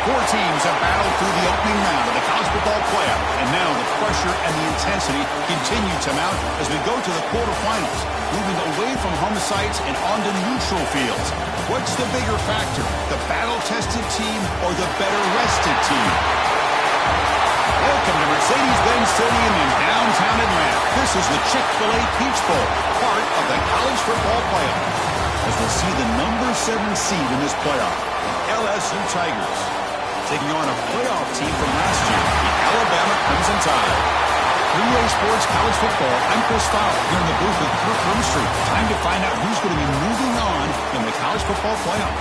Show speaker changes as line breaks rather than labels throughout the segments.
Four teams have battled through the opening round of the college football playoff, and now the pressure and the intensity continue to mount as we go to the quarterfinals, moving away from home sites and onto neutral fields. What's the bigger factor, the battle-tested team or the better-rested team? Welcome to Mercedes-Benz Stadium in downtown Atlanta. This is the Chick-fil-A Peach Bowl, part of the college football playoff, as we'll see the number 7 seed in this playoff, the LSU Tigers, taking on a playoff team from last year, the Alabama Crimson Tide. Three-way sports college football. I'm Chris Fowler here in the booth with Kirk Rumstreet. Time to find out who's going to be moving on in the college football playoff.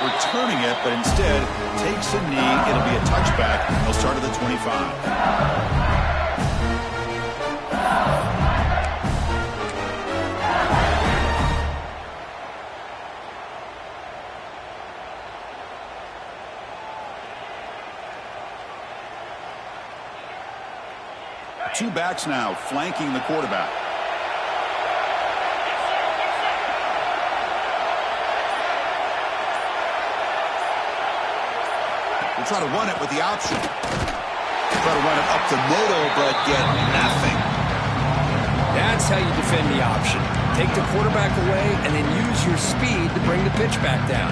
Returning it, but instead takes a knee. It'll be a touchback. He'll start at the 25. Two backs now flanking the quarterback. Try to run it with the option. Try to run it up the middle, but get nothing.
That's how you defend the option. Take the quarterback away and then use your speed to bring the pitch back down.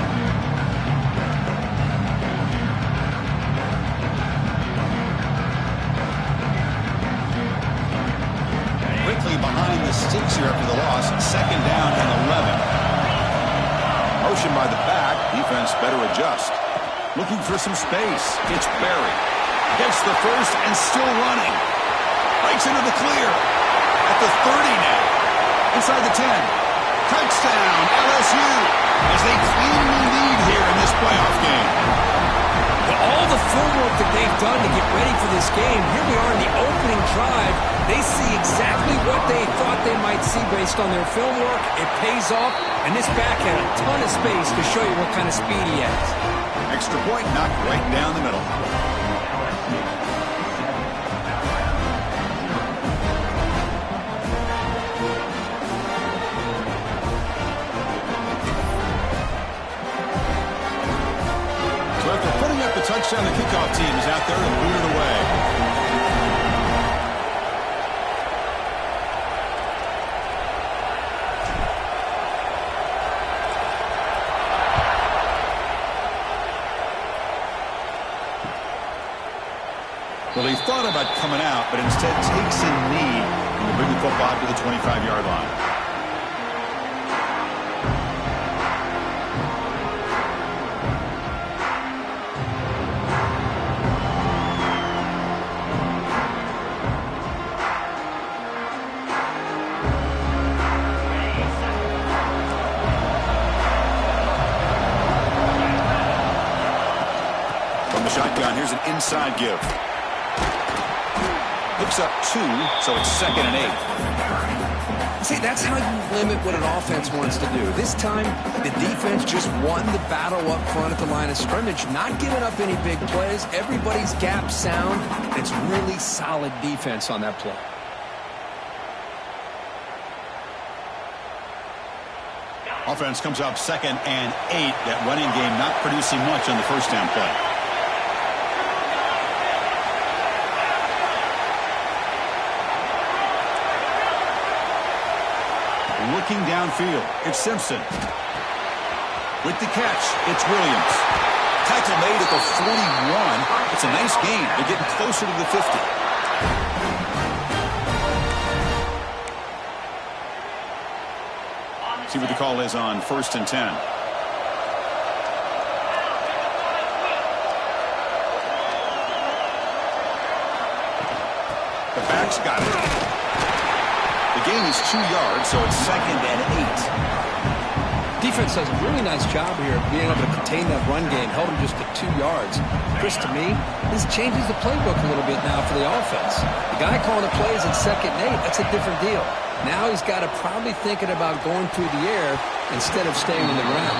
Quickly behind the sticks here after the loss. Second down and 11. Motion by the back. Defense better adjust. Looking for some space. It's Barry. Gets the first and still running. Breaks into the clear. At the 30 now. Inside the 10. Touchdown, LSU. As they cleanly lead here in this playoff game.
Well, all the film work that they've done to get ready for this game, here we are in the opening drive. They see exactly what they thought they might see based on their film work. It pays off, and this back had a ton of space to show you what kind of speed he has.
Extra point knocked right down the middle. So after putting up the touchdown, the kickoff team is out there and boot it away. Well, he thought about coming out, but instead takes a knee and will bring the football to the 25-yard line. From the shotgun, here's an inside give. Picks up 2, so it's 2nd and 8.
See, that's how you limit what an offense wants to do. This time, the defense just won the battle up front at the line of scrimmage, not giving up any big plays. Everybody's gap sound. It's really solid defense on that play.
Offense comes up 2nd and 8. That running game not producing much on the first down play. Looking downfield, it's Simpson. With the catch, it's Williams. Tackle made at the 41. It's a nice gain. They're getting closer to the 50. See what the call is on 1st and 10. The back's got it. The gain is 2 yards, so it's 2nd and 8.
Defense does a really nice job here of being able to contain that run game, held him just to 2 yards. Chris, to me, this changes the playbook a little bit now for the offense. The guy calling the plays in 2nd and 8, that's a different deal. Now he's got to probably thinking about going through the air instead of staying on the ground.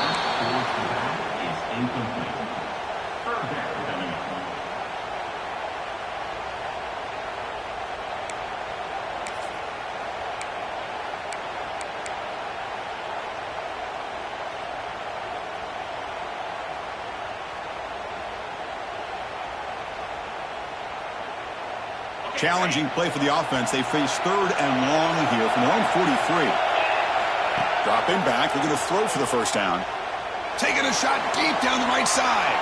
Challenging play for the offense. They face 3rd and long here from their own 43. Dropping back. They're going to throw for the first down. Taking a shot deep down the right side.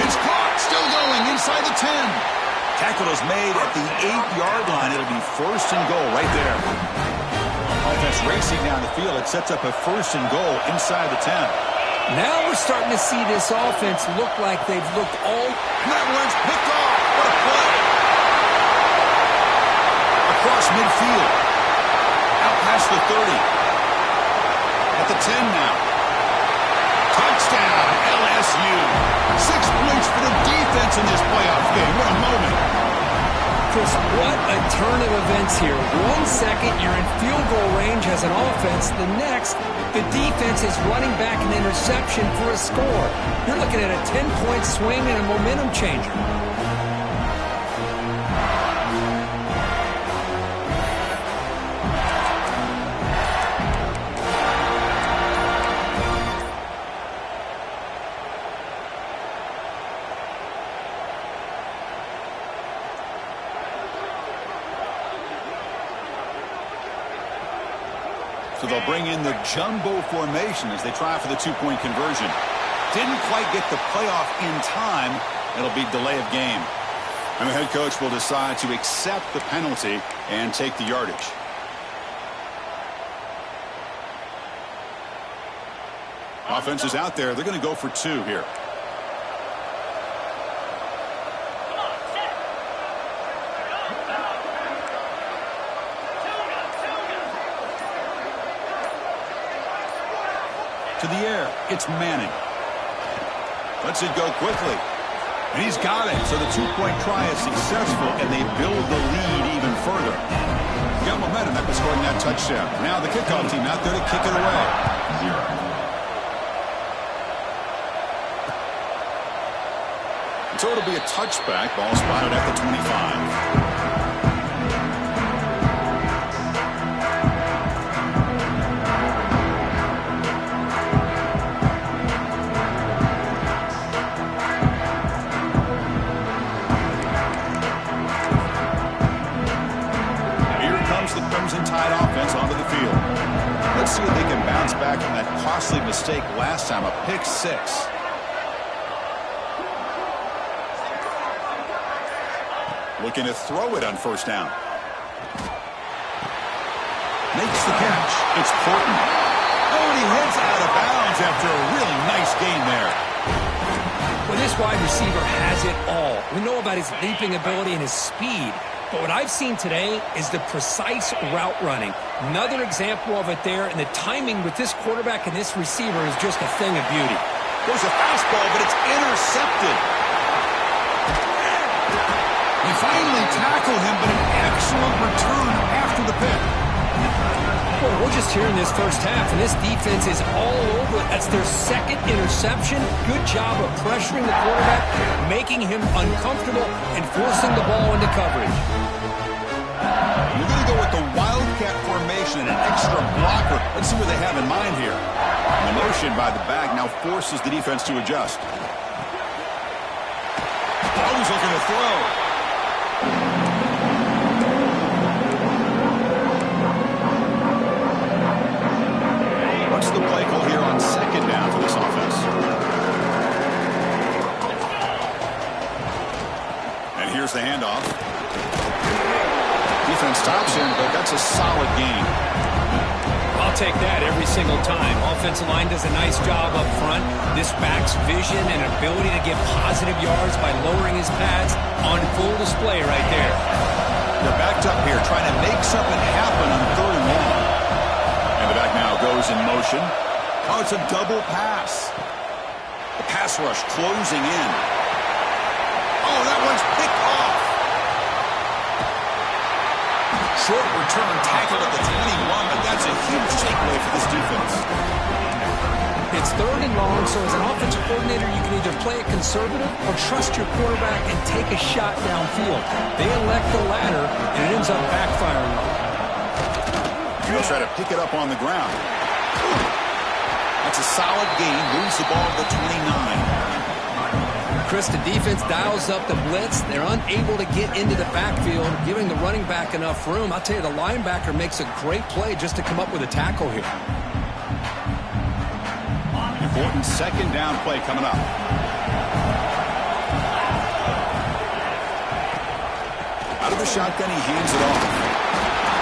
It's caught. Still going inside the 10. Tackle is made at the 8-yard line. It'll be 1st and goal right there. Offense racing down the field. It sets up a 1st and goal inside the 10.
Now we're starting to see this offense look like they've looked all...
That one's picked off. What a play. Across midfield. Out past the 30. At the 10 now. Touchdown, LSU. 6 points for the defense in this playoff game. What a moment.
Chris, what a turn of events here. 1 second, you're in field goal range as an offense. The next, the defense is running back an interception for a score. You're looking at a 10-point swing and a momentum changer.
So they'll bring in the jumbo formation as they try for the 2-point conversion. Didn't quite get the playoff in time. It'll be delay of game. And the head coach will decide to accept the penalty and take the yardage. Offense is out there. They're going to go for 2 here. To the air, it's Manning. Lets it go quickly. And he's got it. So the 2-point try is successful, and they build the lead even further. Got momentum after scoring that touchdown. Now the kickoff team out there to kick it away. So it'll be a touchback. Ball spotted at the 25. Crimson Tide offense onto the field. Let's see if they can bounce back from that costly mistake last time, a pick 6. Looking to throw it on 1st down. Makes the catch. It's Porton. Oh, and he heads out of bounds after a really nice gain there.
Well, this wide receiver has it all. We know about his leaping ability and his speed. But what I've seen today is the precise route running. Another example of it there, and the timing with this quarterback and this receiver is just a thing of beauty.
There's a fastball, but it's intercepted. They finally tackle him, but an excellent return after the pick.
Well, we're just here in this first half, and this defense is all over it. That's their 2nd interception. Good job of pressuring the quarterback, making him uncomfortable, and forcing the ball into coverage.
We're going to go with the Wildcat formation and an extra blocker. Let's see what they have in mind here. The motion by the back now forces the defense to adjust. Always looking to throw. What's the play call here on 2nd down for this offense? And here's the handoff. Defense stops him, but that's a solid gain.
I'll take that every single time. Offensive line does a nice job up front. This back's vision and ability to get positive yards by lowering his pads on full display right there.
They're backed up here trying to make something happen on 3rd and long. And the back now goes is in motion. Oh, it's a double pass. The pass rush closing in. Oh, that one's picked off. Short return tackle at the 21, but that's a huge takeaway for this defense.
It's 3rd and long, so as an offensive coordinator, you can either play it conservative or trust your quarterback and take a shot downfield. They elect the latter, and it ends up backfiring on them.
He'll try to pick it up on the ground. That's a solid gain. Moves the ball to the 29.
Chris, the defense dials up the blitz. They're unable to get into the backfield, giving the running back enough room. I'll tell you, the linebacker makes a great play just to come up with a tackle here.
Important 2nd down play coming up. Out of the shotgun, he hands it off.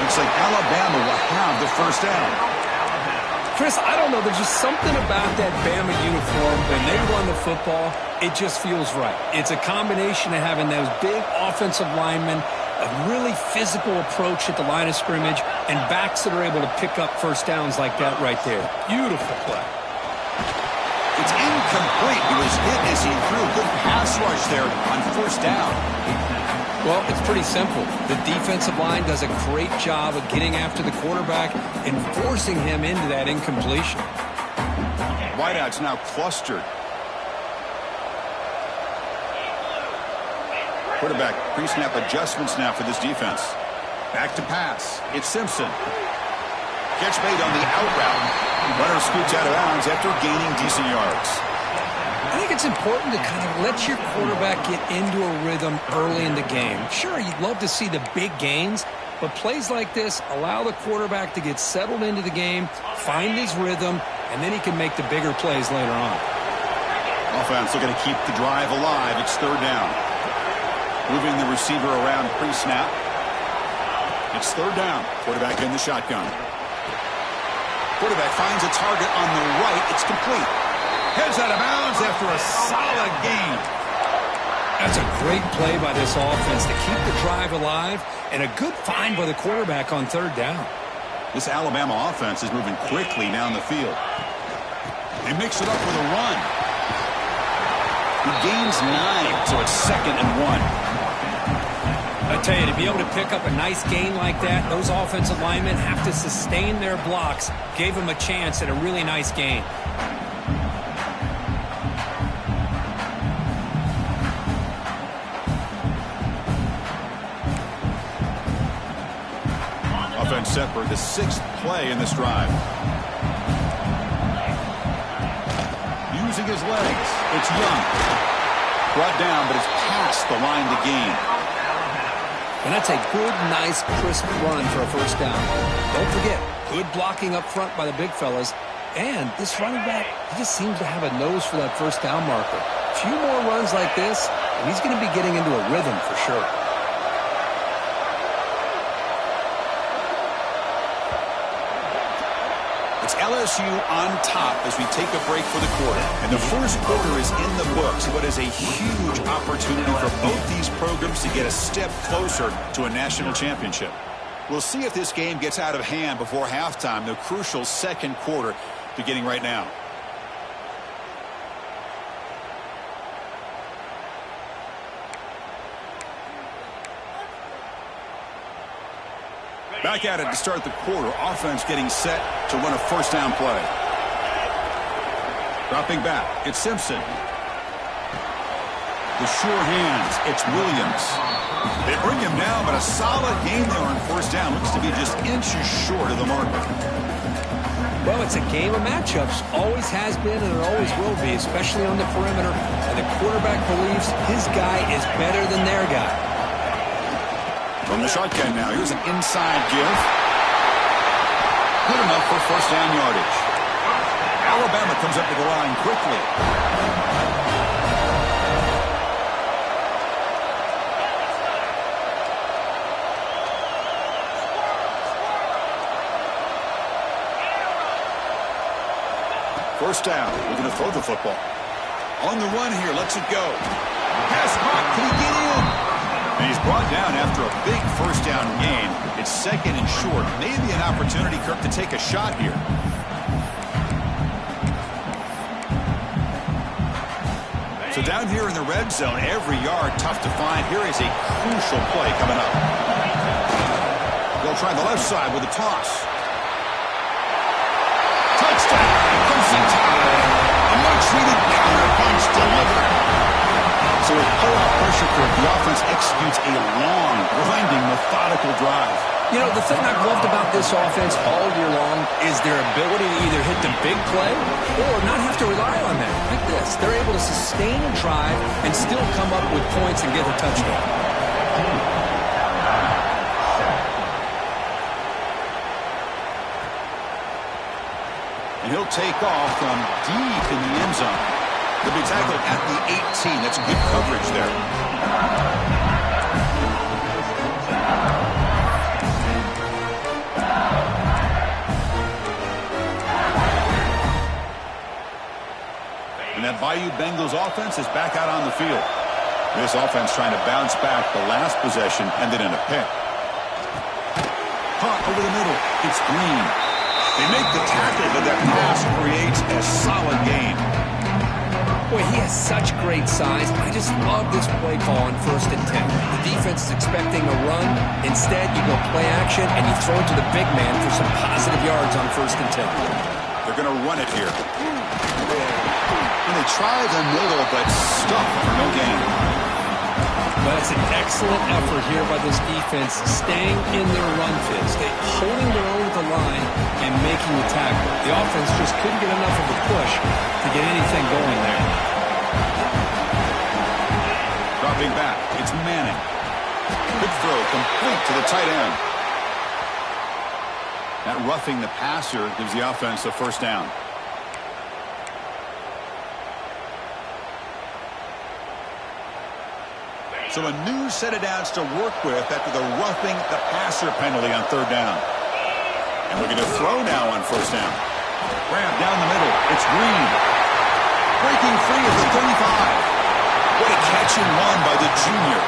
Looks like Alabama will have the 1st down.
Chris, I don't know. There's just something about that Bama uniform. When they run the football, it just feels right. It's a combination of having those big offensive linemen, a really physical approach at the line of scrimmage, and backs that are able to pick up 1st downs like that right there. Beautiful play.
It's incomplete. He was hit as he threw. Good pass rush there on 1st down.
Well, it's pretty simple. The defensive line does a great job of getting after the quarterback and forcing him into that incompletion.
Wideouts now clustered. Quarterback pre-snap adjustments now for this defense. Back to pass. It's Simpson. Catch made on the out route. Runner scoots out of bounds after gaining decent yards.
I think it's important to kind of let your quarterback get into a rhythm early in the game. Sure, you'd love to see the big gains, but plays like this allow the quarterback to get settled into the game, find his rhythm, and then he can make the bigger plays later on.
Offense looking to keep the drive alive. It's 3rd down. Moving the receiver around pre-snap. It's 3rd down. Quarterback in the shotgun. Quarterback finds a target on the right. It's complete. Heads out of bounds after a solid gain.
That's a great play by this offense to keep the drive alive, and a good find by the quarterback on 3rd down.
This Alabama offense is moving quickly down the field. They mix it up with a run. He gains 9, so it's 2nd and 1.
I tell you, to be able to pick up a nice gain like that, those offensive linemen have to sustain their blocks. Gave him a chance at a really nice gain.
Offense set for the 6th play in this drive. Using his legs, it's Young. Brought down, but it's past the line to gain.
And that's a good, nice, crisp run for a 1st down. Don't forget, good blocking up front by the big fellas. And this running back, he just seems to have a nose for that 1st down marker. A few more runs like this, and he's going to be getting into a rhythm for sure.
It's LSU on top as we take a break for the quarter. And the 1st quarter is in the books. What is a huge opportunity for both these programs to get a step closer to a national championship. We'll see if this game gets out of hand before halftime, the crucial 2nd quarter beginning right now. Back at it to start the quarter. Offense getting set to run a 1st down play. Dropping back. It's Simpson. The sure hands. It's Williams. They bring him down, but a solid gain there on 1st down. Looks to be just inches short of the marker.
Well, it's a game of matchups. Always has been and it always will be, especially on the perimeter. And the quarterback believes his guy is better than their guy.
From the shotgun now, here's an inside give. Good enough for 1st down yardage. Alabama comes up to the line quickly. First down, we're going to throw the football. On the run here, lets it go. Pass caught, can he get in? And he's brought down after a big 1st down gain. It's 2nd and short. Maybe an opportunity, Kirk, to take a shot here. So down here in the red zone, every yard tough to find. Here is a crucial play coming up. They'll try the left side with a toss. Touchdown. Clemson time. A much-needed counterpunch delivered. So with pull-out pressure for the offense executes a long, grinding, methodical drive.
You know, the thing I've loved about this offense all year long is their ability to either hit the big play or not have to rely on that. Like this. They're able to sustain a drive and still come up with points and get a touchdown.
And he'll take off from deep in the end zone. He'll be tackled at the 18. That's good coverage there. And that Bayou Bengals offense is back out on the field. This offense trying to bounce back. The last possession ended in a pick. Caught over the middle. It's Green. They make the tackle, but that pass creates a solid gain.
Boy, he has such great size. I just love this play call on 1st and 10. The defense is expecting a run. Instead, you go play action, and you throw it to the big man for some positive yards on 1st and 10.
They're going to run it here. And they try the middle, but stuck for no gain.
But it's an excellent effort here by this defense, staying in their run fits. They're holding their own with the line and making the tackle. The offense just couldn't get enough of a push to get anything going there.
Dropping back, it's Manning. Good throw, complete to the tight end. That roughing the passer gives the offense a first down. So a new set of downs to work with after the roughing the passer penalty on 3rd down. And we're going to throw now on 1st down. Grab down the middle. It's Green. Breaking free at the 35. What a catch and run by the junior.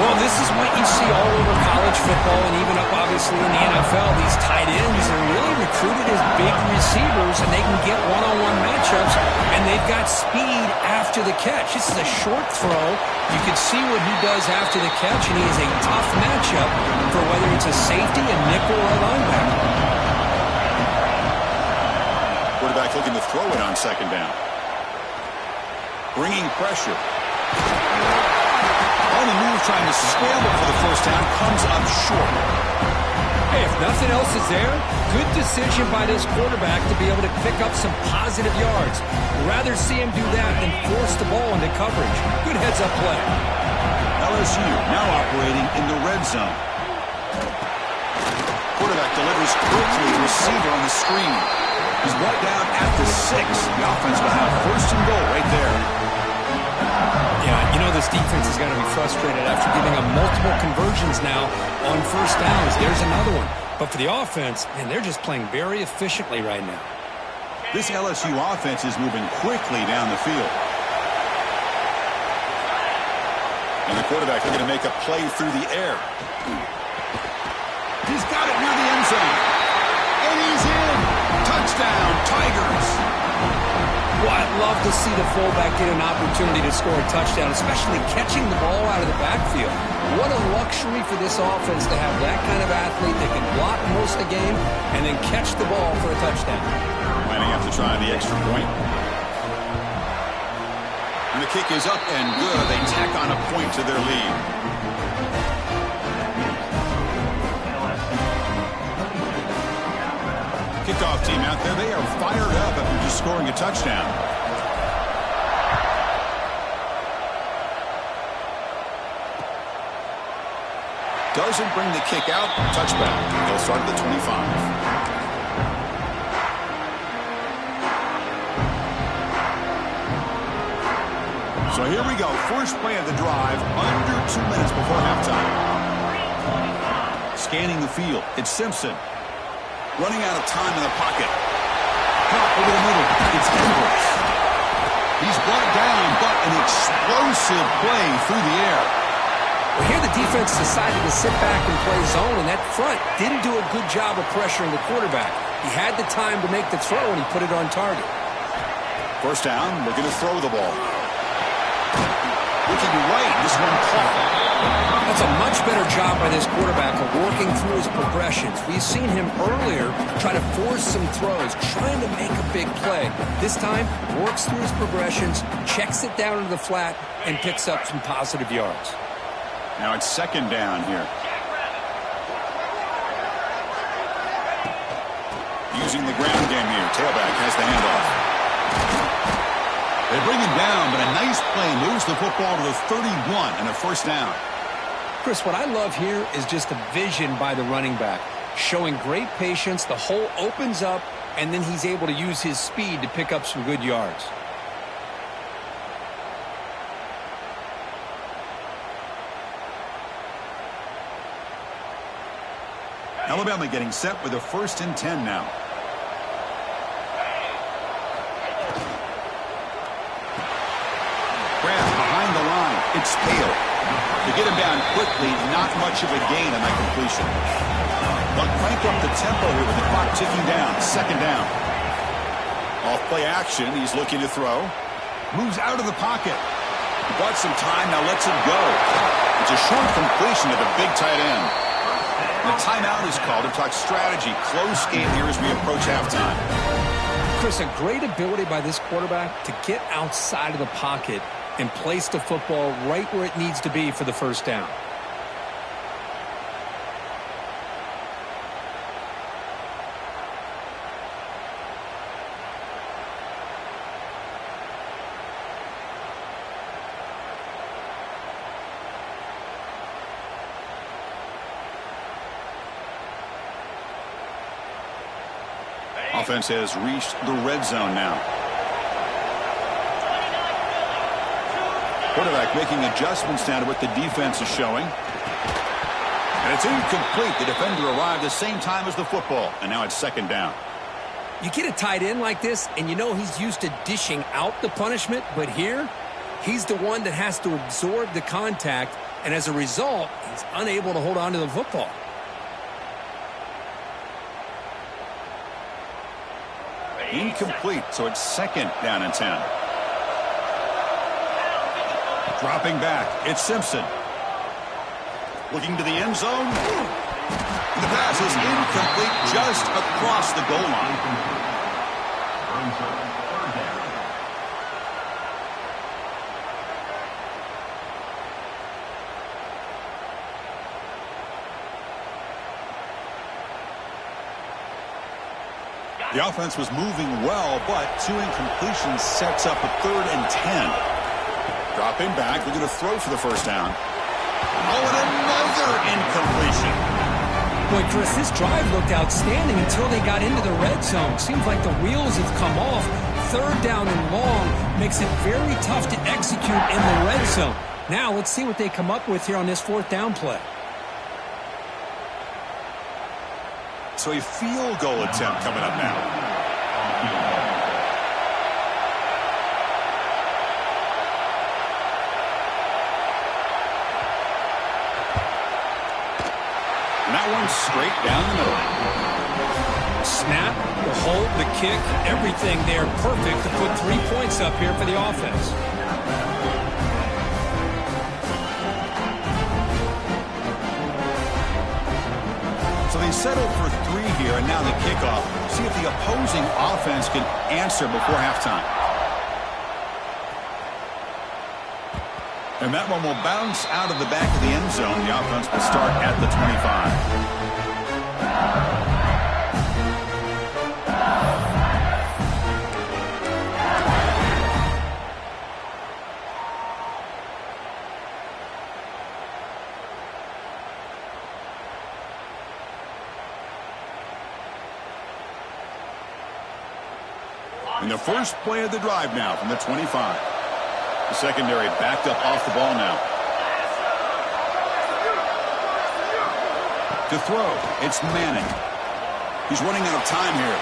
Well, this is what you see all over college football and even up, obviously, in the NFL. These tight ends are really recruited as big receivers, and they can get one-on-one matchups, and they've got speed after the catch. This is a short throw. You can see what he does after the catch, and he is a tough matchup for whether it's a safety, a nickel, or a linebacker.
Quarterback looking to throw it on 2nd down. Bringing pressure. On the move, trying to scramble for the 1st down, comes up short.
Hey, if nothing else is there, good decision by this quarterback to be able to pick up some positive yards. Rather see him do that than force the ball into coverage. Good heads-up play.
LSU now operating in the red zone. Quarterback delivers quickly, receiver on the screen. He's brought down at the 6. The offense will have 1st and goal right there.
Yeah, you know this defense has got to be frustrated after giving up multiple conversions now on 1st downs. There's another one. But for the offense, man, they're just playing very efficiently right now.
This LSU offense is moving quickly down the field. And the quarterback looking to make a play through the air. He's got it near the end zone. And he's in. Touchdown, Tigers.
Well, I'd love to see the fullback get an opportunity to score a touchdown, especially catching the ball out of the backfield. What a luxury for this offense to have that kind of athlete that can block most of the game and then catch the ball for a touchdown.
Planning after trying the extra point. And the kick is up and good. They tack on a point to their lead. Kickoff team out there, they are fired up after just scoring a touchdown. Doesn't bring the kick out. Touchback. They'll start at the 25. So here we go. First play of the drive, under 2 minutes before halftime. Scanning the field. It's Simpson. Running out of time in the pocket. Caught over the middle. It's Edwards. He's brought down, but an explosive play through the air.
Well, here the defense decided to sit back and play zone, and that front didn't do a good job of pressuring the quarterback. He had the time to make the throw, and he put it on target.
1st down, looking to throw the ball. Looking right, this one caught.
That's a much better job by this quarterback of working through his progressions. We've seen him earlier try to force some throws, trying to make a big play. This time, works through his progressions, checks it down to the flat, and picks up some positive yards.
Now it's second down here. Using the ground game here. Tailback has the handoff. They bring him down, but a nice play moves the football to the 31 and a first down.
Chris, what I love here is just the vision by the running back. Showing great patience, the hole opens up, and then he's able to use his speed to pick up some good yards.
Alabama getting set with a 1st and 10 now. Grant behind the line. It's Pale. To get him down quickly, not much of a gain on that completion. But crank up the tempo here with the clock ticking down. Second down. Off play action. He's looking to throw. Moves out of the pocket. He bought some time. Now lets it go. It's a short completion to the big tight end. And a timeout is called to talk strategy. Close game here as we approach halftime.
Chris, a great ability by this quarterback to get outside of the pocket and place the football right where it needs to be for the first down.
Offense has reached the red zone now. Quarterback making adjustments now to what the defense is showing. And it's incomplete. The defender arrived the same time as the football. And now it's second down.
You get a tight end like this, and you know he's used to dishing out the punishment. But here, he's the one that has to absorb the contact. And as a result, he's unable to hold on to the football.
Incomplete, so it's second down and 10. Dropping back, it's Simpson. Looking to the end zone. The pass is incomplete just across the goal line. The offense was moving well, but 2 incompletions sets up a 3rd and 10. Dropping back, looking to throw for the first down. Oh, and another incompletion.
Boy, Chris, this drive looked outstanding until they got into the red zone. Seems like the wheels have come off. 3rd down and long makes it very tough to execute in the red zone. Now, let's see what they come up with here on this 4th down play.
So a field goal attempt coming up now. And that one's straight down the middle.
Snap, the hold, the kick, everything there perfect to put 3 points up here for the offense.
So they settled for 3 here, and now the kickoff. See if the opposing offense can answer before halftime. And that one will bounce out of the back of the end zone. The offense will start at the 25. In the first play of the drive now from the 25. The secondary backed up off the ball now. To throw, it's Manning. He's running out of time here.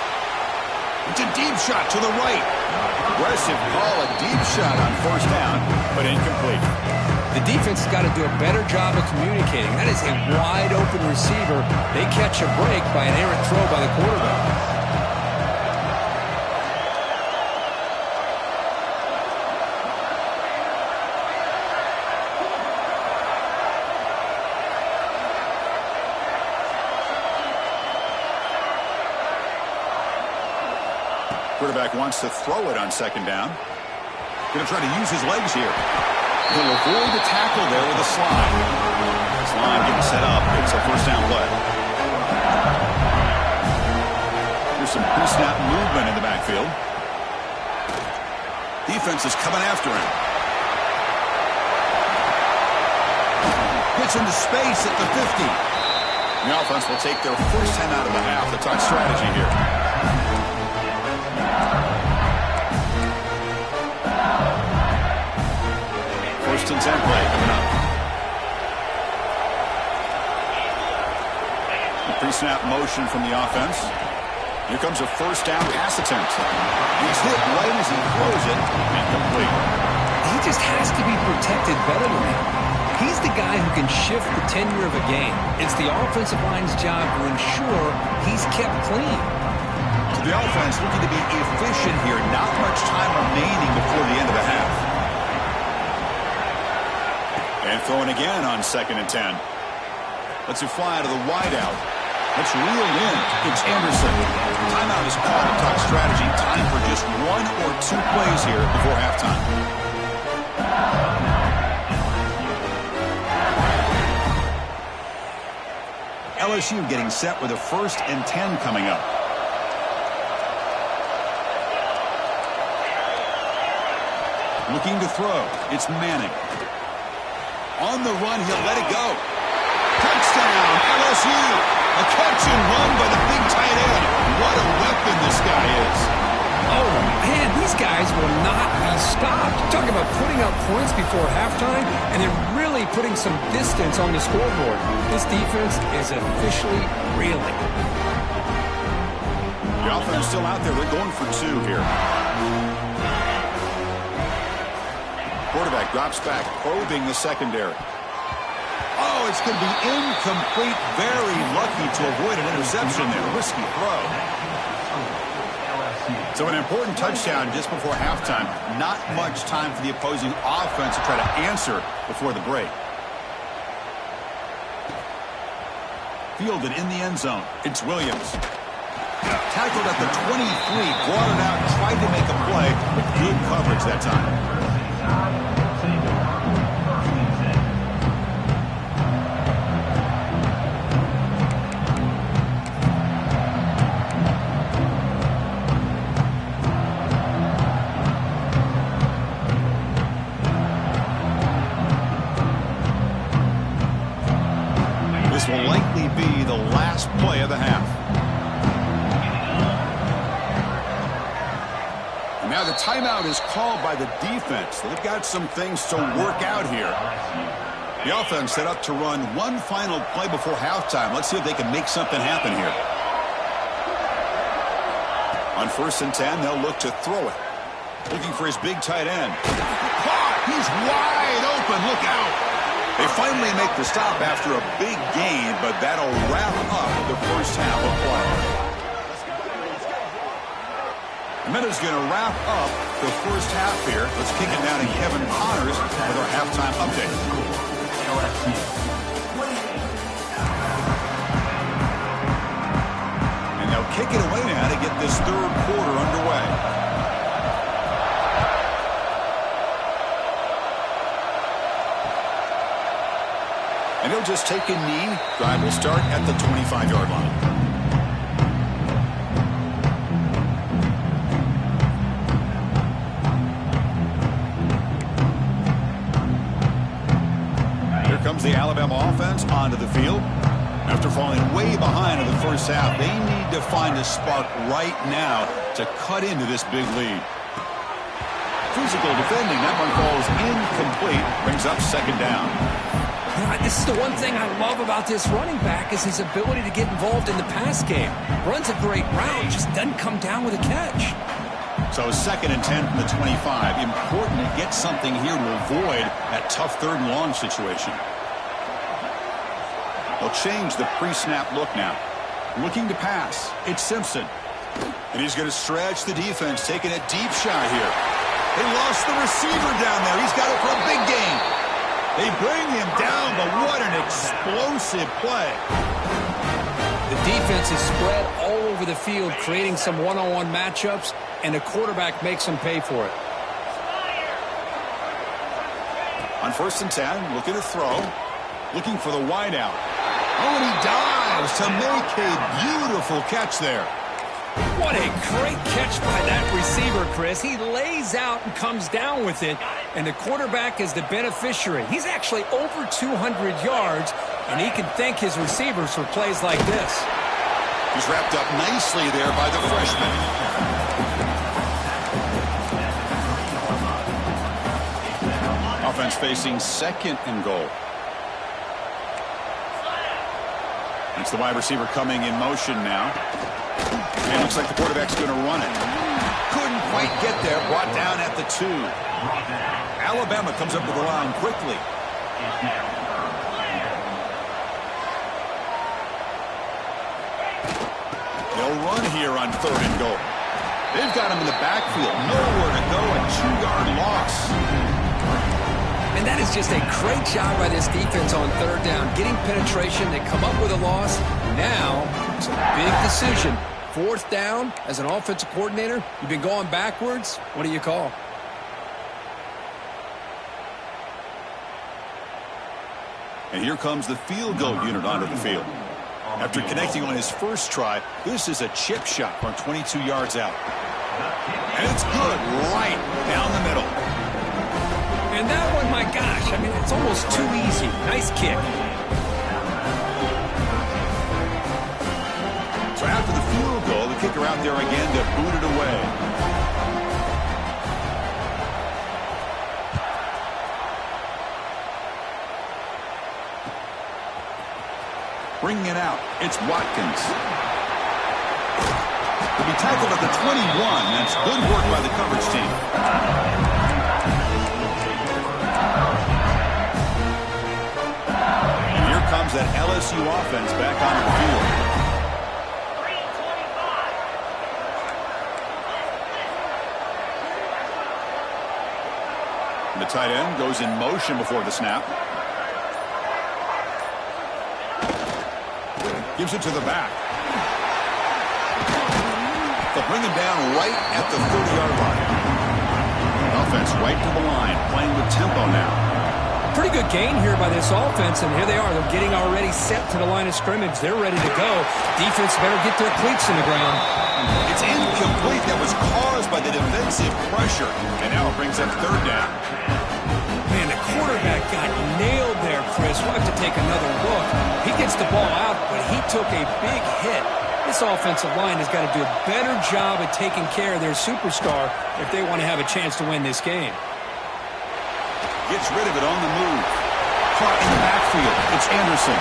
It's a deep shot to the right. Aggressive call, a deep shot on first down, but incomplete.
The defense has got to do a better job of communicating. That is a wide open receiver. They catch a break by an errant throw by the quarterback.
Quarterback wants to throw it on second down. Going to try to use his legs here. He'll avoid the tackle there with a slide. Slide getting set up. It's a first down play. There's some pre-snap movement in the backfield. Defense is coming after him. Gets into space at the 50. The offense will take their first 10 out of the half. The top strategy here. First and 10 play coming up. The pre-snap motion from the offense. Here comes a first down pass attempt. He's hit right as he throws it. Incomplete.
He just has to be protected better than that. He's the guy who can shift the tenure of a game. It's the offensive line's job to ensure he's kept clean.
So the offense looking to be efficient here. Not much time remaining before the end of the half. And throwing again on second and 10. Lets it fly to the wideout. Let's reel in. It's Anderson. Timeout is called to talk strategy. Time for just 1 or 2 plays here before halftime. LSU getting set with a first and 10 coming up. Looking to throw. It's Manning. On the run, he'll let it go. Touchdown, LSU. A catch and run by the big tight end. What a weapon this guy is.
Oh, man, these guys will not be stopped. Talking about putting up points before halftime and then really putting some distance on the scoreboard. This defense is officially reeling.
The offense still out there. They're going for 2 here. Quarterback drops back, probing the secondary. Oh, it's going to be incomplete. Very lucky to avoid an interception there. Risky throw. So an important touchdown just before halftime. Not much time for the opposing offense to try to answer before the break. Fielded in the end zone. It's Williams. Tackled at the 23. Brought it out. Tried to make a play with good coverage that time. This will likely be the last play of the half. And now the timeout is called by the defense. They've got some things to work out here. The offense set up to run one final play before halftime. Let's see if they can make something happen here. On first and 10, they'll look to throw it. Looking for his big tight end. Caught! He's wide open. Look out! They finally make the stop after a big gain, but that'll wrap up the first half of play. A minute's going to wrap up the first half here. Let's kick it down to Kevin Connors with our halftime update. And they'll kick it away now to get this third quarter underway. And he'll just take a knee. Drive will start at the 25-yard line. Here comes the Alabama offense onto the field. After falling way behind in the first half, they need to find a spark right now to cut into this big lead. Physical defending. That one falls incomplete. Brings up second down.
This is the one thing I love about this running back is his ability to get involved in the pass game. Runs a great route, just doesn't come down with a catch.
So second and 10 from the 25. Important to get something here to avoid that tough third and long situation. They'll change the pre-snap look now. Looking to pass. It's Simpson. And he's going to stretch the defense, taking a deep shot here. They lost the receiver down there. He's got it for a big gain. They bring him down, but what an explosive play.
The defense is spread all over over the field, creating some one-on-one matchups, and the quarterback makes them pay for it.
On 1st and 10, looking to throw. Looking for the wide out. Oh, and he dives to make a beautiful catch there.
What a great catch by that receiver, Chris. He lays out and comes down with it, and the quarterback is the beneficiary. He's actually over 200 yards, and he can thank his receivers for plays like this.
He's wrapped up nicely there by the freshman. Offense facing 2nd and goal. It's the wide receiver coming in motion now. And it looks like the quarterback's going to run it. Couldn't quite get there. Brought down at the 2. Alabama comes up with the line quickly. They'll run here on 3rd and goal. They've got him in the backfield. Nowhere to go. A 2-yard loss.
And that is just a great job by this defense on 3rd down. Getting penetration. They come up with a loss. Now, it's a big decision. 4th down, as an offensive coordinator, you've been going backwards. What do you call?
And here comes the field goal unit onto the field. After connecting on his first try, this is a chip shot from 22 yards out. And it's good right down the middle.
And that one, my gosh, I mean, it's almost too easy. Nice kick.
So after the field goal, the kicker out there again to boot it away. Bringing it out, it's Watkins. He'll be tackled at the 21. That's good work by the coverage team. And here comes that LSU offense back onto the field. The tight end goes in motion before the snap. Gives it to the back. They'll bring him down right at the 30-yard line. Offense right to the line, playing with tempo now.
Pretty good gain here by this offense, and here they are. They're getting already set to the line of scrimmage. They're ready to go. Defense better get their cleats in the ground.
It's incomplete. That was caused by the defensive pressure. And now it brings up 3rd down.
Man, the quarterback got nailed there, Chris. We'll have to take another look. He gets the ball out, but he took a big hit. This offensive line has got to do a better job of taking care of their superstar if they want to have a chance to win this game.
Gets rid of it on the move. Caught in the backfield. It's Anderson.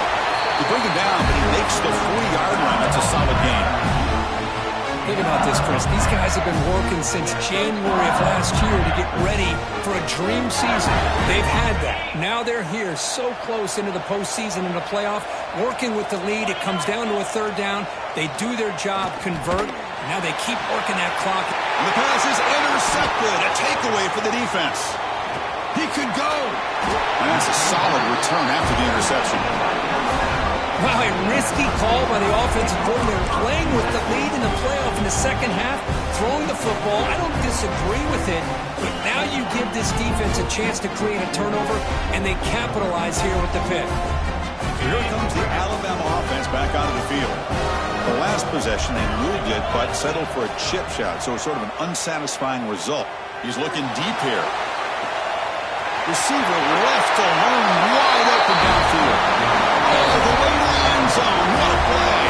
They bring him down, but he makes the 40-yard line. That's a solid gain.
Think about this, Chris. These guys have been working since January of last year to get ready for a dream season. They've had that. Now they're here so close into the postseason and the playoff, working with the lead. It comes down to a 3rd down. They do their job, convert. Now they keep working that clock.
And the pass is intercepted. A takeaway for the defense. He could go. And that's a solid return after the interception.
Wow, a risky call by the offensive coordinator, playing with the lead in the playoff in the second half, throwing the football. I don't disagree with it, but now you give this defense a chance to create a turnover, and they capitalize here with the pick.
Here comes the Alabama offense back onto the field. The last possession, they moved it, but settled for a chip shot, so it's sort of an unsatisfying result. He's looking deep here. Receiver left alone, wide open downfield. All the way to the end zone. What a play.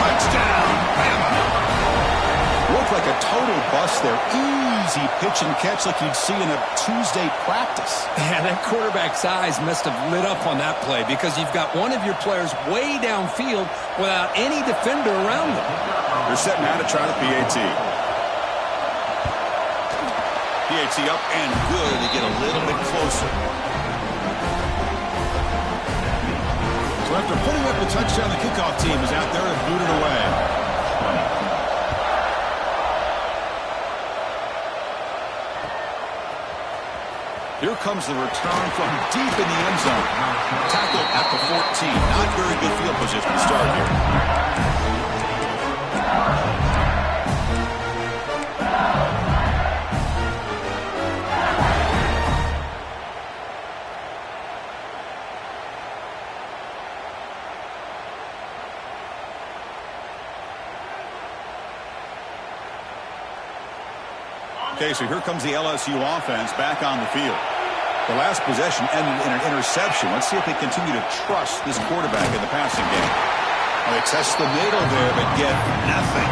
Touchdown, Bama. Looked like a total bust there. Easy pitch and catch like you'd see in a Tuesday practice.
Yeah, that quarterback's eyes must have lit up on that play because you've got one of your players way downfield without any defender around them.
They're set now to try the PAT. PAT up and good to get a little bit closer. So after putting up the touchdown, the kickoff team is out there and booted away. Here comes the return from deep in the end zone. Tackle at the 14. Not very good field position to start here. Okay, so here comes the LSU offense back on the field. The last possession ended in an interception. Let's see if they continue to trust this quarterback in the passing game. Well, they test the middle there, but get nothing.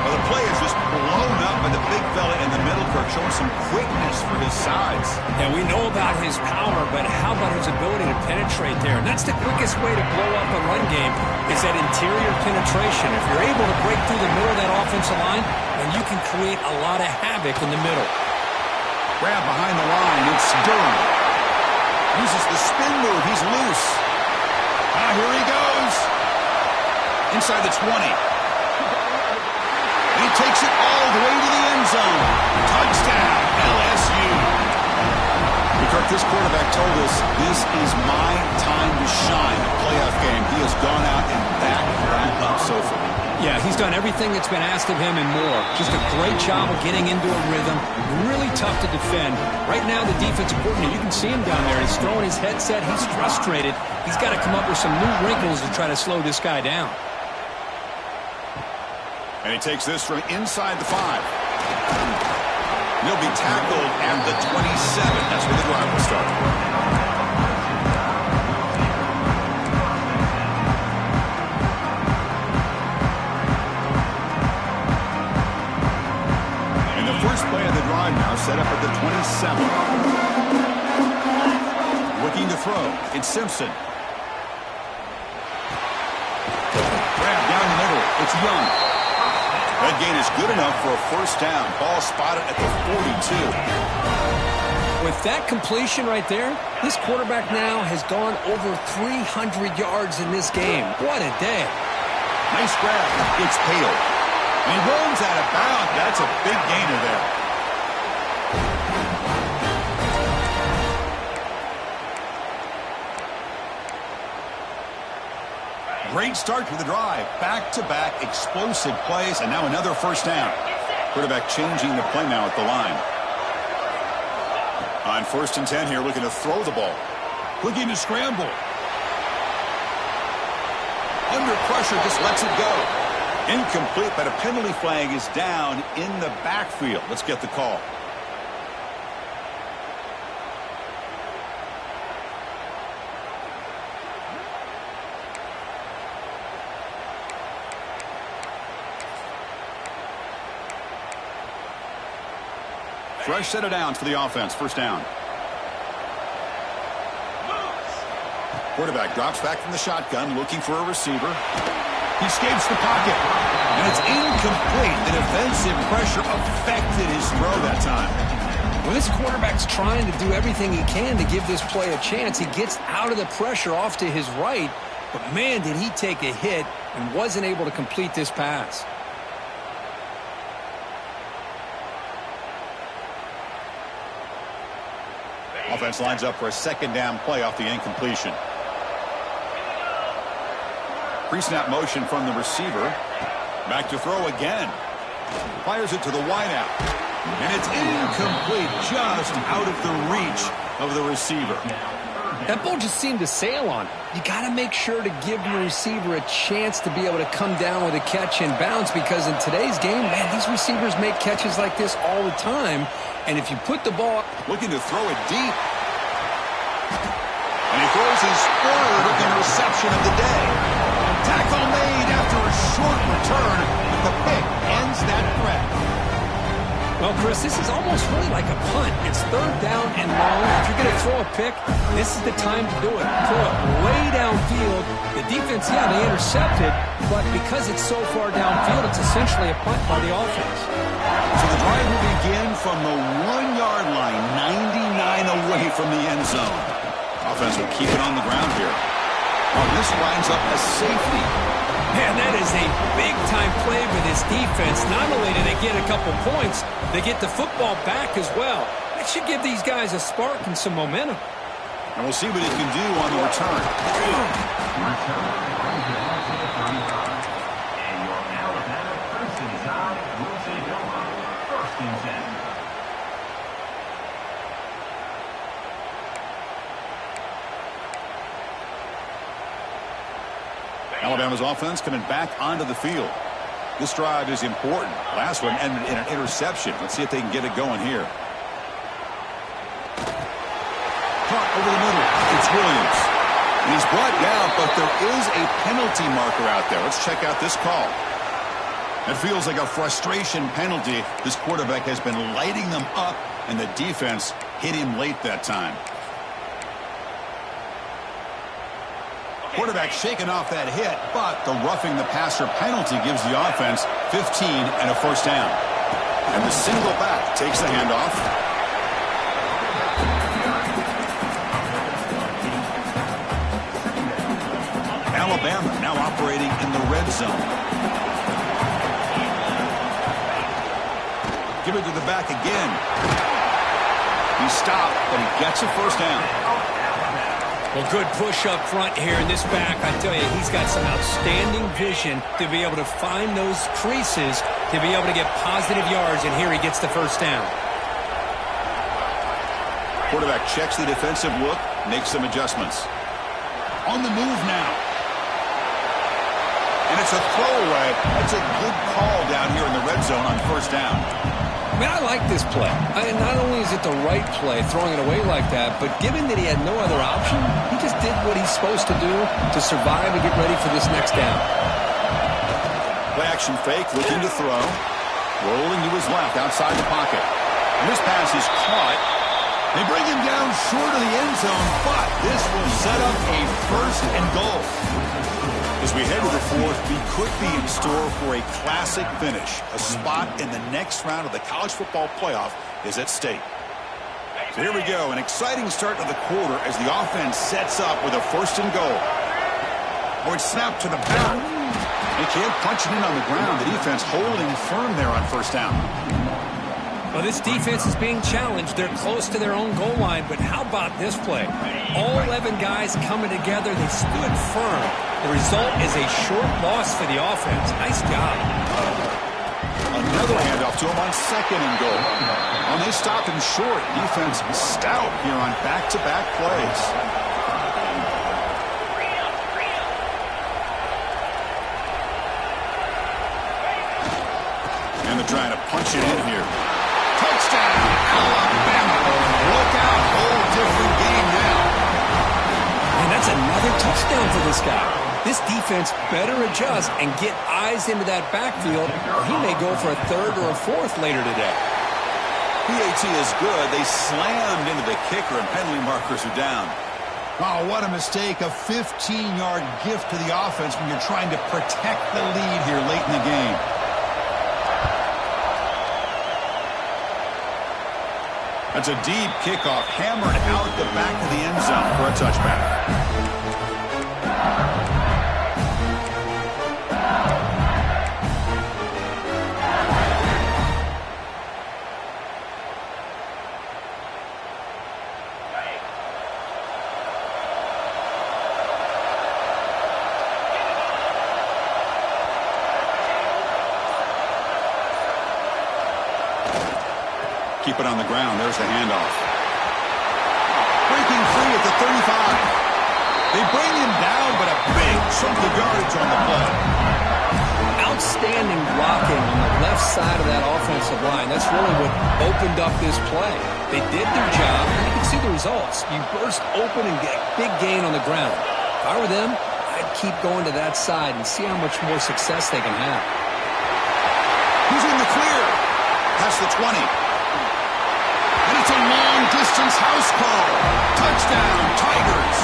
Well, the play is just blown up by the big fella in the middle, Kirk, showing some quickness for his size.
Yeah, we know about his power, but how about his ability to penetrate there? And that's the quickest way to blow up a run game, is that interior penetration. If you're able to break through the middle of that offensive line, then you can create a lot of havoc in the middle.
Grab behind the line. It's Durham. Uses the spin move. He's loose. Here he goes. Inside the 20. He takes it all the way to the end zone. Touchdown, LSU. Kirk, this quarterback told us this is my time to shine. A playoff game. He has gone out and backed that up so far.
Yeah, he's done everything that's been asked of him and more. Just a great job of getting into a rhythm. Really tough to defend. Right now, the defensive coordinator, you can see him down there. He's throwing his headset. He's frustrated. He's got to come up with some new wrinkles to try to slow this guy down.
And he takes this from inside the 5. He'll be tackled at the 27. That's where the drive will start. And the first play of the drive now set up at the 27. Looking to throw. It's Simpson. Grab down the middle. It's Young. That gain is good enough for a first down. Ball spotted at the 42.
With that completion right there, this quarterback now has gone over 300 yards in this game. What a day.
Nice grab. It's Hale. And he runs out of bounds. That's a big gainer there. Great start to the drive. Back-to-back explosive plays, and now another first down. Quarterback changing the play now at the line. On 1st and 10 here, looking to throw the ball. Looking to scramble. Under pressure, just lets it go. Incomplete, but a penalty flag is down in the backfield. Let's get the call. Fresh set of downs for the offense. First down. Quarterback drops back from the shotgun, looking for a receiver. He escapes the pocket, and it's incomplete. The defensive pressure affected his throw that time.
Well, this quarterback's trying to do everything he can to give this play a chance. He gets out of the pressure off to his right, but man, did he take a hit and wasn't able to complete this pass.
Offense lines up for a second down play off the incompletion. Pre-snap motion from the receiver. Back to throw again. Fires it to the wideout. And it's incomplete, just out of the reach of the receiver.
That ball just seemed to sail on him. You got to make sure to give your receiver a chance to be able to come down with a catch and bounce, because in today's game, man, these receivers make catches like this all the time. And if you put the ball...
Looking to throw it deep. And he throws his third reception of the day. Tackle made after a short return, but the pick ends that threat.
Well, Chris, this is almost really like a punt. It's 3rd down and long. If you're going to throw a pick, this is the time to do it. Throw it way downfield. The defense, yeah, they intercepted, but because it's so far downfield, it's essentially a punt by the offense.
So the drive will begin from the 1-yard line, 99 away from the end zone. Offense will keep it on the ground here. Oh, this lines up a safety.
Man, that is a big-time play for this defense. Not only do they get a couple points, they get the football back as well. That should give these guys a spark and some momentum.
And we'll see what he can do on the return. Alabama's offense coming back onto the field. This drive is important. Last one ended in an interception. Let's see if they can get it going here. Caught over the middle. It's Williams. And he's brought down, but there is a penalty marker out there. Let's check out this call. It feels like a frustration penalty. This quarterback has been lighting them up, and the defense hit him late that time. Quarterback shaking off that hit, but the roughing the passer penalty gives the offense 15 and a first down. And the single back takes the handoff. Alabama now operating in the red zone. Give it to the back again. He stopped, but he gets a first down.
Well, good push up front here in this back. I tell you, he's got some outstanding vision to be able to find those creases, to be able to get positive yards, and here he gets the first down.
Quarterback checks the defensive look, makes some adjustments. On the move now. And it's a throwaway. That's a good call down here in the red zone on first down.
I mean, I like this play. Not only is it the right play, throwing it away like that, but given that he had no other option, he just did what he's supposed to do to survive and get ready for this next down.
Play action fake, looking to throw. Rolling to his left, outside the pocket. And this pass is caught. They bring him down short of the end zone, but this will set up a first and goal. As we head to the fourth, we could be in store for a classic finish. A spot in the next round of the college football playoff is at stake. So here we go, an exciting start to the quarter as the offense sets up with a first and goal. Or it's snapped to the back. They can't punch it in on the ground. The defense holding firm there on first down.
Well, this defense is being challenged. They're close to their own goal line, but how about this play? All 11 guys coming together. They stood firm. The result is a short loss for the offense. Nice job.
Another handoff to him on second and goal. And they stop him short. Defense stout here on back-to-back plays. And they're trying to punch it in here. Touchdown, Alabama. Look out, whole different game now.
And that's another touchdown for this guy. This defense better adjust and get eyes into that backfield, or he may go for a third or a fourth later today.
PAT is good. They slammed into the kicker, and penalty markers are down. Oh, what a mistake. A 15-yard gift to the offense when you're trying to protect the lead here late in the game. That's a deep kickoff, hammered out the back of the end zone for a touchback. Keep it on the ground. There's the handoff. Breaking free at the 35. They bring him down, but a big chunk of yardage on the play.
Outstanding blocking on the left side of that offensive line. That's really what opened up this play. They did their job, and you can see the results. You burst open and get a big gain on the ground. If I were them, I'd keep going to that side and see how much more success they can have.
He's in the clear. Past the 20. And it's a long-distance house call. Touchdown, Tigers.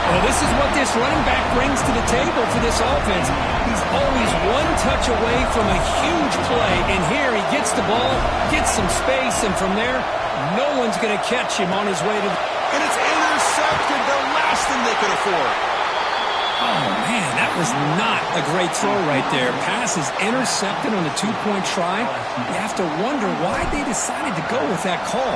Well, this is what this running back brings to the table for this offense. He's always one touch away from a huge play, and here he gets the ball, gets some space, and from there, no one's going to catch him on his way to...
And it's intercepted, the last thing they could afford.
Oh, man, that was not a great throw right there. Pass is intercepted on the two-point try. You have to wonder why they decided to go with that call.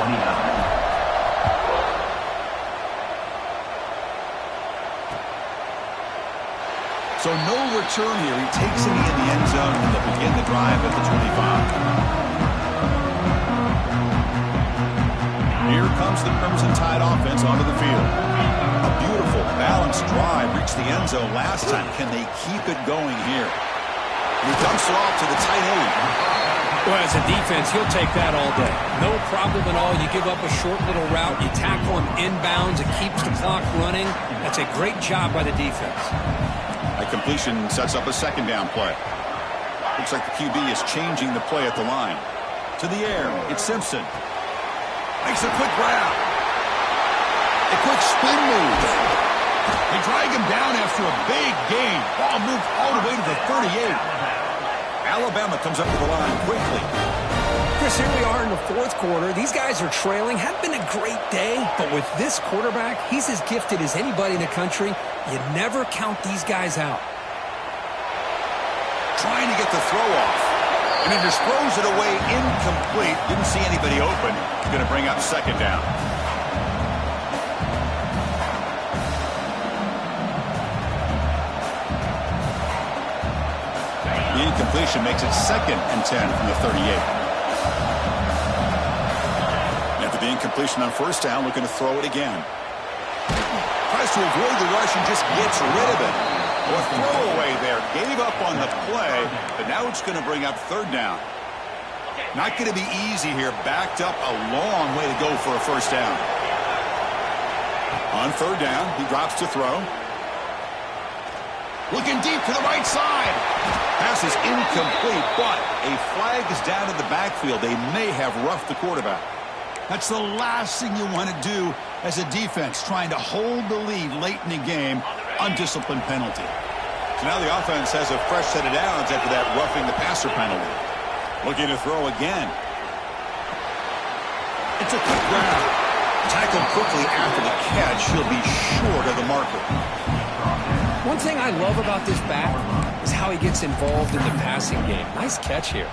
So no return here. He takes it in the end zone, and they'll begin the drive at the 25. Here comes the Crimson Tide offense onto the field. A beautiful, balanced drive reached the end zone last time. Can they keep it going here? He dumps it off to the tight end.
Well, as a defense, he'll take that all day. No problem at all. You give up a short little route. You tackle him inbounds. It keeps the clock running. That's a great job by the defense.
A completion sets up a second down play. Looks like the QB is changing the play at the line. To the air, it's Simpson. Makes a quick grab. A quick spin move. They drag him down after a big gain. Ball moved all the way to the 38. Alabama comes up to the line quickly.
Chris, here we are in the fourth quarter. These guys are trailing. Hadn't been a great day, but with this quarterback, he's as gifted as anybody in the country. You never count these guys out.
Trying to get the throw off. And he just throws it away incomplete. Didn't see anybody open. Going to bring up second down. The incompletion makes it 2nd and 10 from the 38. After the incompletion on first down, looking to throw it again. Tries to avoid the rush and just gets rid of it. A throwaway there. Gave up on the play, but now it's going to bring up third down. Not going to be easy here. Backed up a long way to go for a first down. On third down, he drops to throw. Looking deep to the right side. Pass is incomplete, but a flag is down in the backfield. They may have roughed the quarterback. That's the last thing you want to do as a defense, trying to hold the lead late in the game. Undisciplined penalty. So now the offense has a fresh set of downs after that roughing the passer penalty. Looking to throw again. It's a quick grab. Tackled quickly after the catch. He'll be short of the marker.
One thing I love about this back is how he gets involved in the passing game. Nice catch here.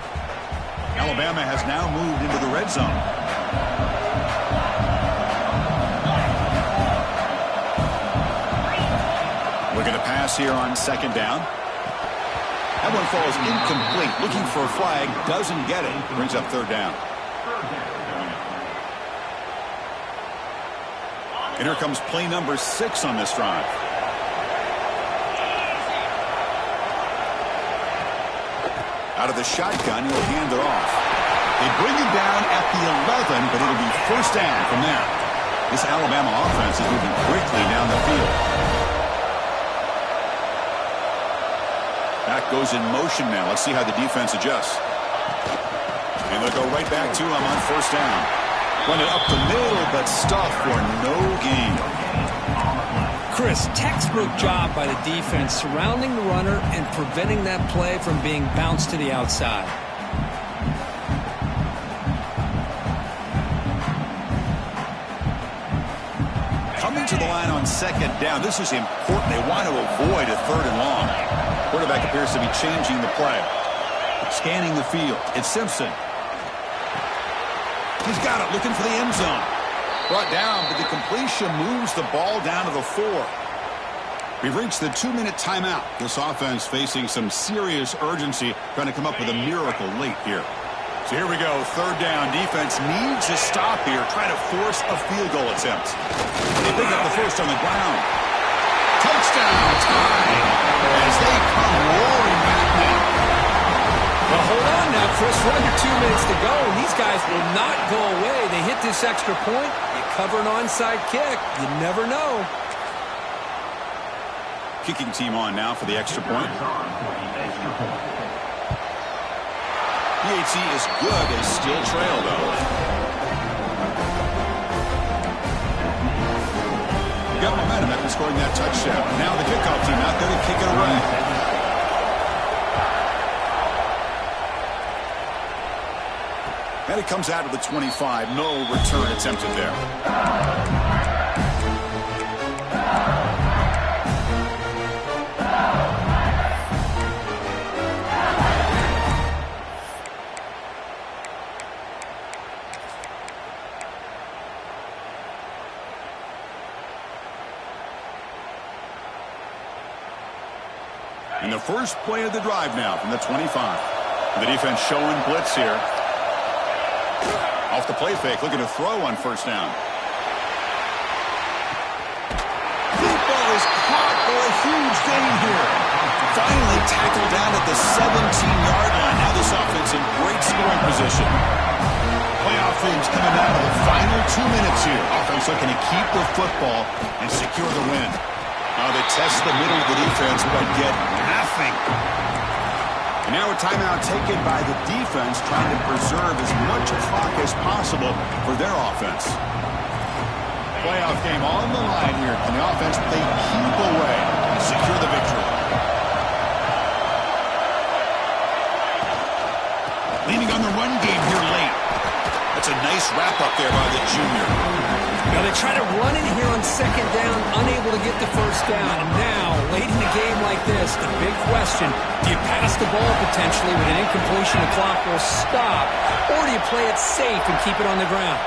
Alabama has now moved into the red zone. Looking to pass here on second down. That one falls incomplete. Looking for a flag. Doesn't get it. Brings up third down. And here comes play number 6 on this drive. Out of the shotgun, he'll hand it off. They bring him down at the 11, but it'll be first down from there. This Alabama offense is moving quickly down the field. Back goes in motion now. Let's see how the defense adjusts. And they'll go right back to him on first down. Run it up the middle, but stuffed for no gain.
Chris, textbook job by the defense surrounding the runner and preventing that play from being bounced to the outside.
Coming to the line on second down. This is important. They want to avoid a third and long. Quarterback appears to be changing the play. Scanning the field. It's Simpson. He's got it, looking for the end zone. Brought down, but the completion moves the ball down to the 4. We've reached the 2-minute timeout. This offense facing some serious urgency, trying to come up with a miracle late here. So here we go, third down. Defense needs a stop here, trying to force a field goal attempt. They pick up the first on the ground. Touchdown, tie, as they come roaring back now.
Well, hold on now, Chris. We're under 2 minutes to go, and these guys will not go away. They hit this extra point. You cover an onside kick. You never know.
Kicking team on now for the extra point. PHC is good. They still trail, though. They got momentum after scoring that touchdown. Now the kickoff team out there to kick it away. And it comes out of the 25. No return attempted there. And the first play of the drive now from the 25. The defense showing blitz here. Off the play fake, looking to throw on first down. Deep ball is caught for a huge gain here. finally tackled down at the 17-yard line. Now this offense in great scoring position. Playoff themes coming down to the final 2 minutes here. Offense looking to keep the football and secure the win. Now they test the middle of the defense, but get nothing. And now a timeout taken by the defense, trying to preserve as much clock as possible for their offense. Playoff game on the line here. Can the offense play keep away and secure the victory? Leaning on the run game here late. That's a nice wrap-up there by the junior.
Now they try to run in here on second down, unable to get the first down. And now, late in a game like this, the big question, do you pass the ball potentially with an incompletion? The clock will stop. Or do you play it safe and keep it on the ground?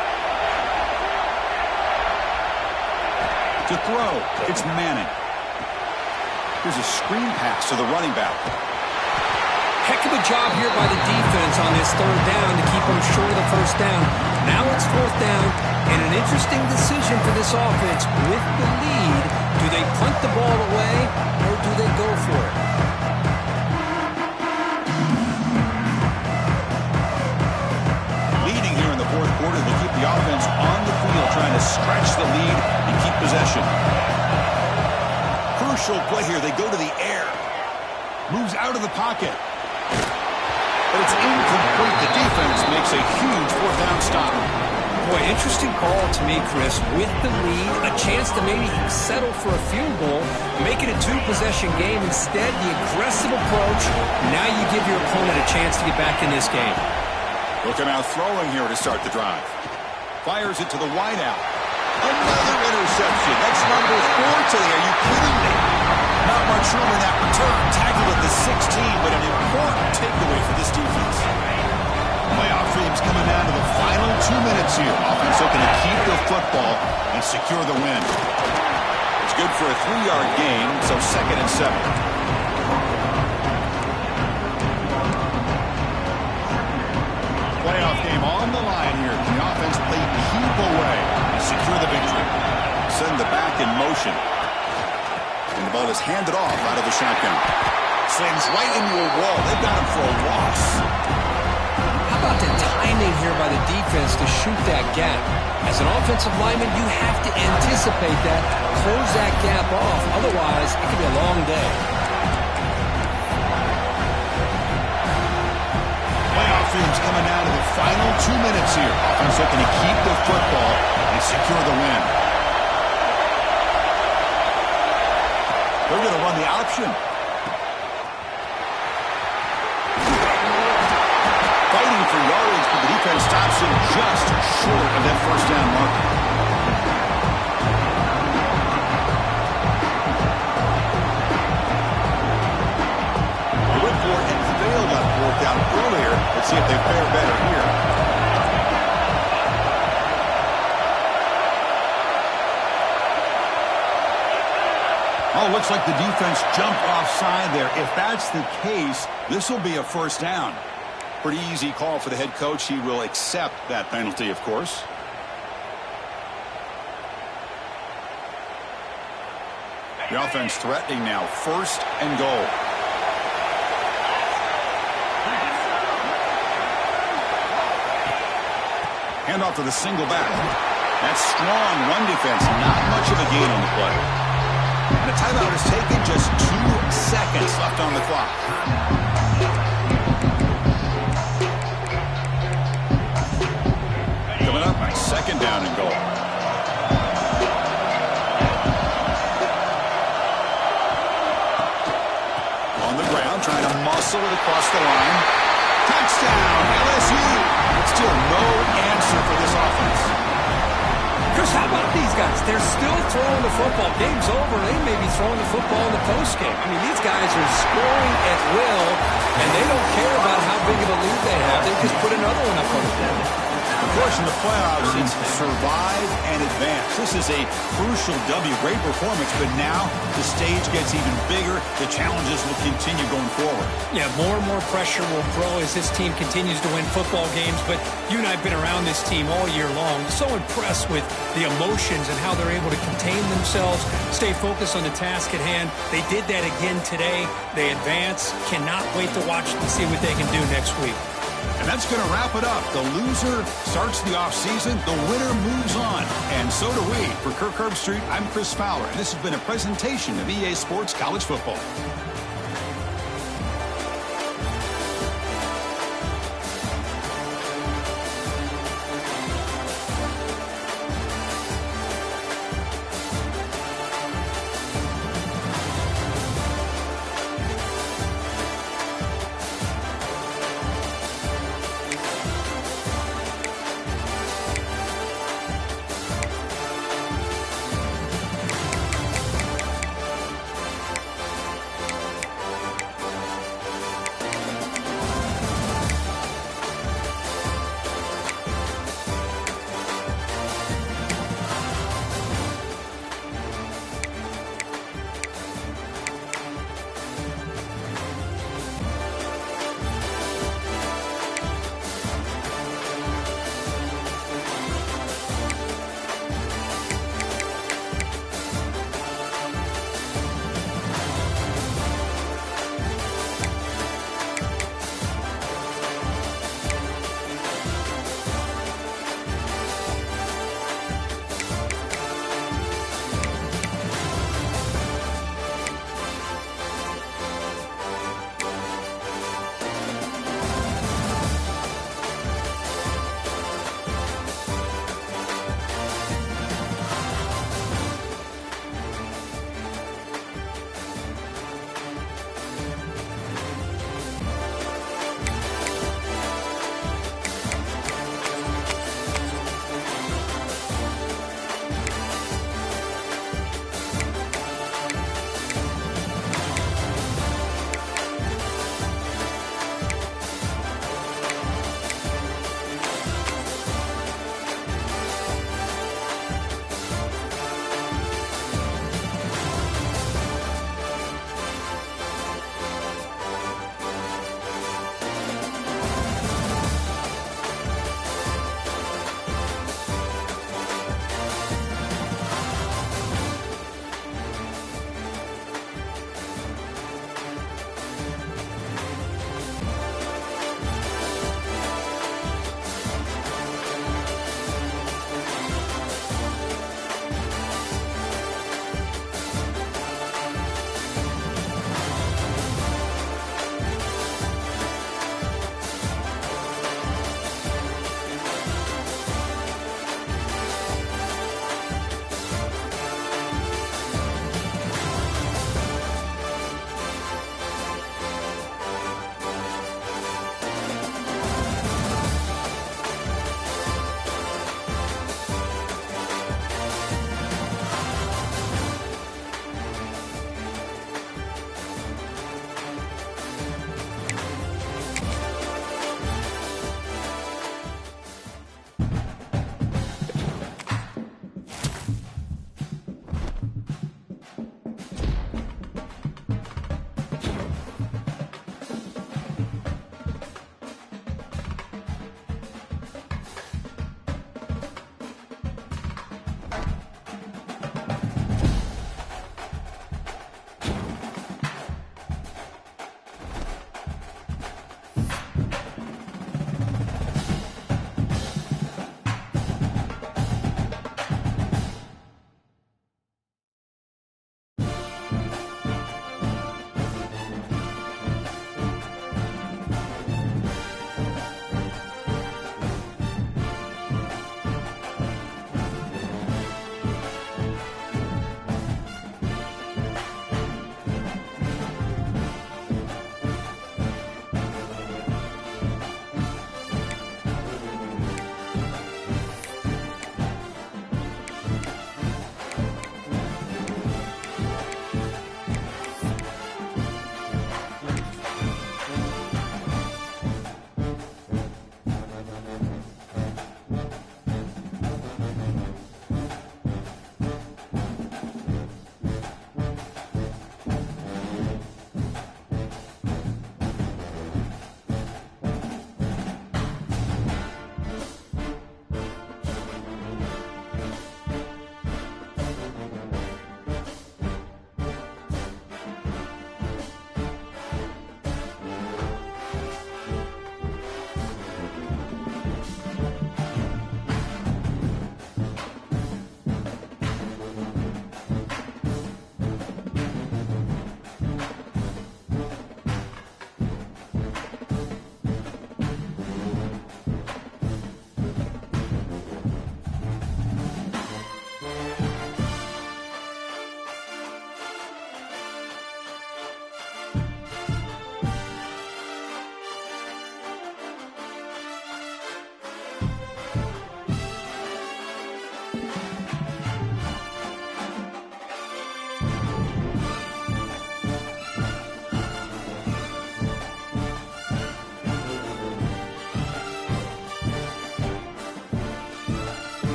To throw, it's Manning. Here's a screen pass to the running back.
Heck of a job here by the defense on this third down to keep them short of the first down. Now it's fourth down, and an interesting decision for this offense. With the lead, do they punt the ball away, or do they go for it?
Leading here in the fourth quarter, they keep the offense on the field, trying to stretch the lead and keep possession. Crucial play here. They go to the air. Moves out of the pocket. But it's incomplete. The defense makes a huge fourth down stop.
Boy, interesting call to me, Chris. With the lead, a chance to maybe settle for a field goal, make it a two-possession game. Instead, the aggressive approach. Now you give your opponent a chance to get back in this game.
Looking out throwing here to start the drive. Fires it to the wideout. Another interception. That's number 4 today. Are you kidding me? Not much room in that return. Tackled at the 16, but an important takeaway for this defense. Playoff themes coming down to the final 2 minutes here. Offense looking to keep the football and secure the win. It's good for a 3-yard gain, so 2nd and 7. Playoff game on the line here. Can the offense play keep away and secure the victory? Send the back in motion. And the ball is handed off out of the shotgun. Slings right into a wall. They've got him for a loss.
How about the timing here by the defense to shoot that gap? As an offensive lineman, you have to anticipate that, close that gap off. Otherwise, it could be a long day.
Playoff themes coming down to the final 2 minutes here. Offense looking to keep the football and secure the win. They're going to run the option. Fighting for yardage, but the defense stops him just short of that first down marker. They went for it and failed on fourth down earlier. Let's see if they fare better here. Oh, looks like the defense jumped offside there. If that's the case, this will be a first down. Pretty easy call for the head coach. He will accept that penalty, of course. The offense threatening now. 1st and goal. Handoff to the single back. That strong run defense. Not much of a gain on the play. And a timeout is taken. Just 2 seconds left on the clock. Coming up on 2nd down and goal. On the ground, trying to muscle it across the line. Touchdown, LSU. Still no answer for this offense.
Chris, how about these guys? They're still throwing the football. Game's over. They may be throwing the football in the postgame. I mean, these guys are scoring at will, and they don't care about how big of a lead they have. They just put another one up on the board.
Of course, in the playoffs, it's survive and advance. This is a crucial W. Great performance, but now the stage gets even bigger. The challenges will continue going forward.
Yeah, more and more pressure will grow as this team continues to win football games. But you and I have been around this team all year long. So impressed with the emotions and how they're able to contain themselves, stay focused on the task at hand. They did that again today. They advance. Cannot wait to watch and see what they can do next week.
And that's going to wrap it up. The loser starts the offseason. The winner moves on. And so do we. For Kirk Herbstreit, I'm Chris Fowler. And this has been a presentation of EA Sports College Football.